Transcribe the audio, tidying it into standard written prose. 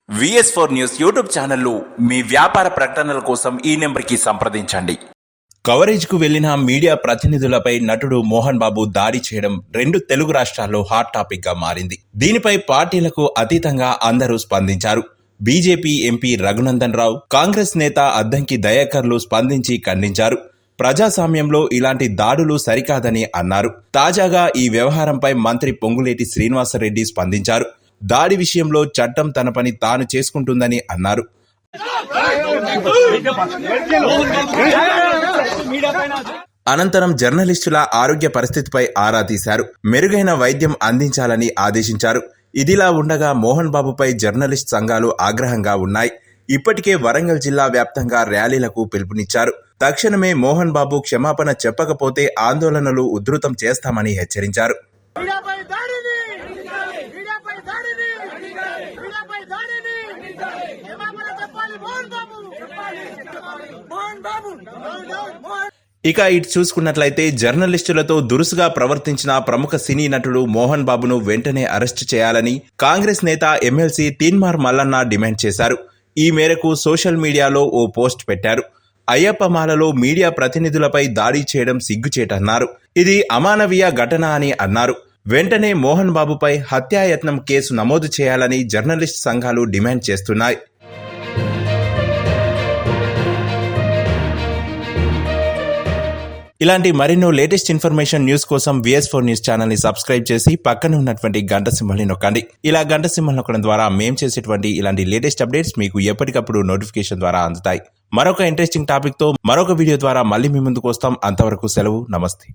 VS4 news YouTube ఛానల్లో మీ వ్యాపార ప్రకటనల కోసం ఈ నెంబర్కి సంప్రదించండి. కవరేజ్కు వెళ్లిన మీడియా ప్రతినిధులపై నటుడు మోహన్ బాబు దాడి చేయడం రెండు తెలుగు రాష్ట్రాల్లో హాట్ టాపిక్ గా మారింది. దీనిపై పార్టీలకు అతీతంగా అందరూ స్పందించారు. బీజేపీ ఎంపీ రఘునందన్ రావు, కాంగ్రెస్ నేత అద్దంకి దయాకర్లు స్పందించి ఖండించారు. ప్రజాస్వామ్యంలో ఇలాంటి దాడులు సరికాదని అన్నారు. తాజాగా ఈ వ్యవహారంపై మంత్రి పొంగులేటి శ్రీనివాసరెడ్డి స్పందించారు. దాడి విషయంలో చట్టం తన పని తాను చేసుకుంటుందని అన్నారు. అనంతరం జర్నలిస్టుల ఆరోగ్య పరిస్థితిపై ఆరా తీశారు. మెరుగైన వైద్యం అందించాలని ఆదేశించారు. ఇదిలా ఉండగా మోహన్ బాబుపై జర్నలిస్ట్ సంఘాలు ఆగ్రహంగా ఉన్నాయి. ఇప్పటికే వరంగల్ జిల్లా వ్యాప్తంగా ర్యాలీలకు పిలుపునిచ్చారు. తక్షణమే మోహన్ బాబు క్షమాపణ చెప్పకపోతే ఆందోళనలు ఉధృతం చేస్తామని హెచ్చరించారు. ఇక ఇటు చూసుకున్నట్లయితే జర్నలిస్టులతో దురుసుగా ప్రవర్తించిన ప్రముఖ సినీ నటుడు మోహన్ బాబును వెంటనే అరెస్టు చేయాలని కాంగ్రెస్ నేత ఎమ్మెల్సీ తీన్మార్ మల్లన్న డిమాండ్ చేశారు. ఈ మేరకు సోషల్ మీడియాలో ఓ పోస్ట్ పెట్టారు. అయ్యప్పమాలలో మీడియా ప్రతినిధులపై దాడి చేయడం సిగ్గుచేటన్నారు. ఇది అమానవీయ ఘటన అని అన్నారు. వెంటనే మోహన్ బాబుపై హత్యాయత్నం కేసు నమోదు చేయాలని జర్నలిస్ట్ సంఘాలు డిమాండ్ చేస్తున్నాయి. ఇలాంటి మరెన్నో లేటెస్ట్ ఇన్ఫర్మేషన్ న్యూస్ కోసం VS4 న్యూస్ ఛానల్ ని సబ్స్క్రైబ్ చేసి పక్కన ఉన్నటువంటి గంట సింబల్ ని నొక్కండి. ఇలా గంట సింబల్ నొక్కడం ద్వారా మేం చేసేటువంటి ఇలాంటి లేటెస్ట్ అప్డేట్స్ మీకు ఎప్పటికప్పుడు నోటిఫికేషన్ ద్వారా అందుతాయి. మరొక ఇంట్రెస్టింగ్ టాపిక్ తో మరొక వీడియో ద్వారా మళ్ళీ మీ ముందుకు వస్తాం. అంతవరకు సెలవు, నమస్తే.